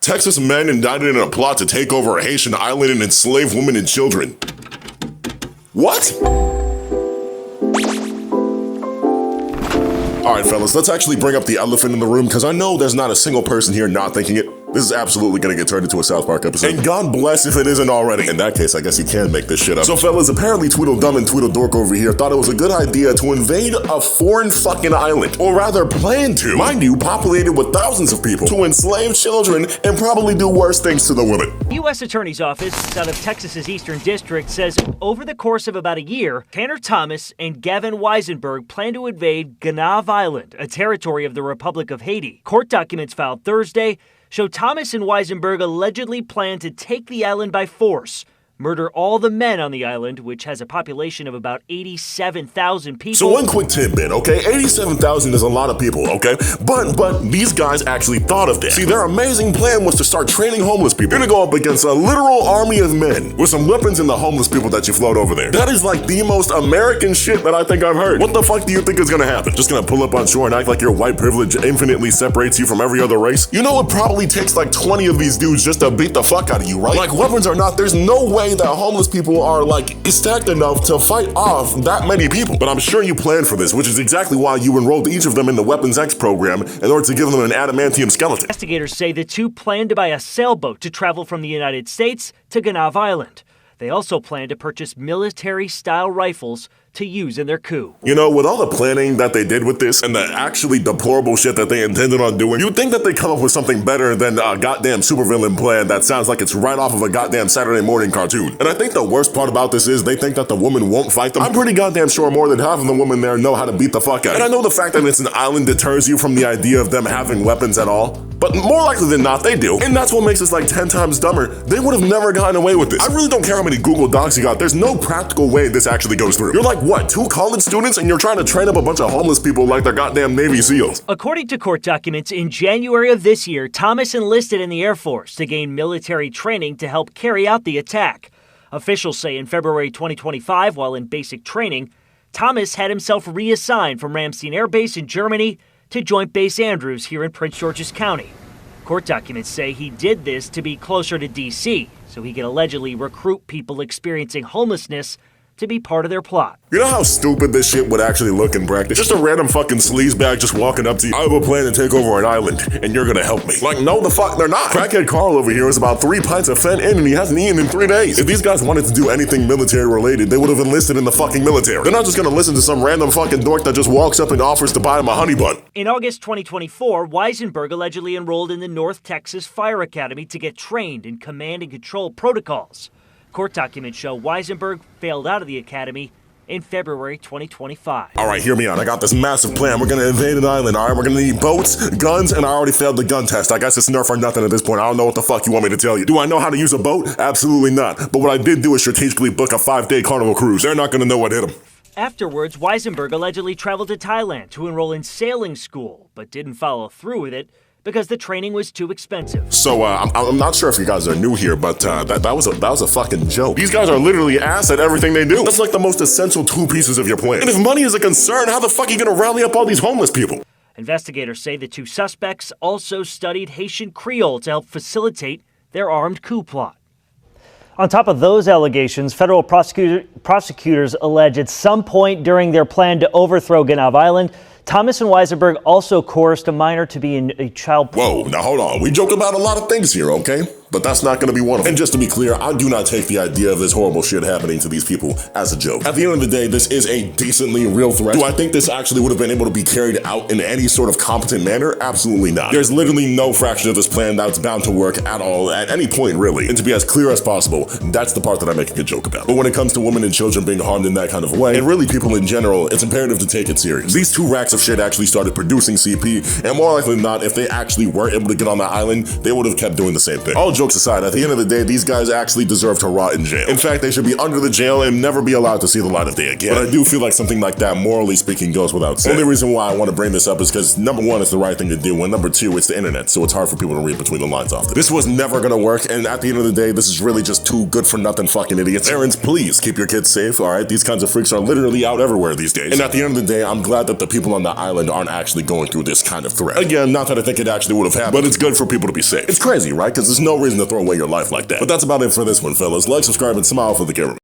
Texas men indicted in a plot to take over a Haitian island and enslave women and children. What? Alright fellas, let's actually bring up the elephant in the room, because I know there's not a single person here not thinking it. This is absolutely gonna get turned into a South Park episode. And God bless if it isn't already. In that case, I guess you can make this shit up. So fellas, apparently Tweedledum and Tweedledork over here thought it was a good idea to invade a foreign fucking island. Or rather, plan to. Mind you, populated with thousands of people. To enslave children and probably do worse things to the women. U.S. Attorney's Office out of Texas's Eastern District says over the course of about a year, Tanner Thomas and Gavin Weisenberg plan to invade Gonave Island, a territory of the Republic of Haiti. Court documents filed Thursday show Thomas and Weisenberg allegedly plan to take the island by force, murder all the men on the island, which has a population of about 87,000 people. So one quick tidbit, okay? 87,000 is a lot of people, okay? But these guys actually thought of this. See, their amazing plan was to start training homeless people. You're gonna go up against a literal army of men with some weapons in the homeless people that you float over there. That is like the most American shit that I think I've heard. What the fuck do you think is gonna happen? Just gonna pull up on shore and act like your white privilege infinitely separates you from every other race? You know it probably takes like 20 of these dudes just to beat the fuck out of you, right? Like weapons or not, there's no way that homeless people are like stacked enough to fight off that many people. But I'm sure you planned for this, which is exactly why you enrolled each of them in the Weapons X program in order to give them an adamantium skeleton. Investigators say the two plan to buy a sailboat to travel from the United States to Gonave Island. They also plan to purchase military-style rifles to use in their coup. You know, with all the planning that they did with this and the actually deplorable shit that they intended on doing, you'd think that they come up with something better than a goddamn supervillain plan that sounds like it's right off of a goddamn Saturday morning cartoon. And I think the worst part about this is they think that the woman won't fight them. I'm pretty goddamn sure more than half of the women there know how to beat the fuck out. And I know the fact that it's an island deters you from the idea of them having weapons at all, but more likely than not, they do. And that's what makes this like 10 times dumber. They would have never gotten away with this. I really don't care how many Google Docs you got. There's no practical way this actually goes through. You're like, what, 2 college students and you're trying to train up a bunch of homeless people like they're goddamn Navy SEALs? According to court documents, in January of this year, Thomas enlisted in the Air Force to gain military training to help carry out the attack. Officials say in February 2025, while in basic training, Thomas had himself reassigned from Ramstein Air Base in Germany to Joint Base Andrews here in Prince George's County. Court documents say he did this to be closer to D.C., so he could allegedly recruit people experiencing homelessness to be part of their plot. You know how stupid this shit would actually look in practice? Just a random fucking sleazebag just walking up to you. I have a plan to take over an island, and you're gonna help me. Like, no the fuck they're not. Crackhead Carl over here is about 3 pints of Fen in, and he hasn't eaten in 3 days. If these guys wanted to do anything military related, they would have enlisted in the fucking military. They're not just gonna listen to some random fucking dork that just walks up and offers to buy him a honey bun. In August 2024, Weisenberg allegedly enrolled in the North Texas Fire Academy to get trained in command and control protocols. Court documents show Weisenberg failed out of the academy in February 2025. All right, hear me out. I got this massive plan. We're gonna invade an island, all right? We're gonna need boats, guns, and I already failed the gun test. I guess it's nerf or nothing at this point. I don't know what the fuck you want me to tell you. Do I know how to use a boat? Absolutely not. But what I did do is strategically book a 5-day Carnival cruise. They're not gonna know what hit them. Afterwards, Weisenberg allegedly traveled to Thailand to enroll in sailing school, but didn't follow through with it because the training was too expensive. So, I'm not sure if you guys are new here, but that was a fucking joke. These guys are literally ass at everything they do. That's like the most essential 2 pieces of your plan. And if money is a concern, how the fuck are you gonna rally up all these homeless people? Investigators say the 2 suspects also studied Haitian Creole to help facilitate their armed coup plot. On top of those allegations, federal prosecutors allege at some point during their plan to overthrow Gonave Island, Thomas and Weisenberg also coerced a minor to be in a child... Whoa, now hold on. We joke about a lot of things here, okay? But that's not gonna be one of them. And just to be clear, I do not take the idea of this horrible shit happening to these people as a joke. At the end of the day, this is a decently real threat. Do I think this actually would have been able to be carried out in any sort of competent manner? Absolutely not. There's literally no fraction of this plan that's bound to work at all, at any point really. And to be as clear as possible, that's the part that I'm making a joke about. But when it comes to women and children being harmed in that kind of way, and really people in general, it's imperative to take it serious. These 2 racks of shit actually started producing CP, and more likely than not, if they actually were able to get on that island, they would have kept doing the same thing. All jokes aside, at the end of the day, these guys actually deserve to rot in jail. In fact, they should be under the jail and never be allowed to see the light of day again. But I do feel like something like that, morally speaking, goes without saying. The only reason why I want to bring this up is because number one, it's the right thing to do, and number two, it's the internet, so it's hard for people to read between the lines often. This was never gonna work, and at the end of the day, this is really just two good-for-nothing fucking idiots. Parents, please keep your kids safe, alright? These kinds of freaks are literally out everywhere these days. And at the end of the day, I'm glad that the people on the island aren't actually going through this kind of threat. Again, not that I think it actually would have happened, but it's good for people to be safe. It's crazy, right? Because there's no reason to throw away your life like that. But that's about it for this one, fellas. Like, subscribe, and smile for the camera.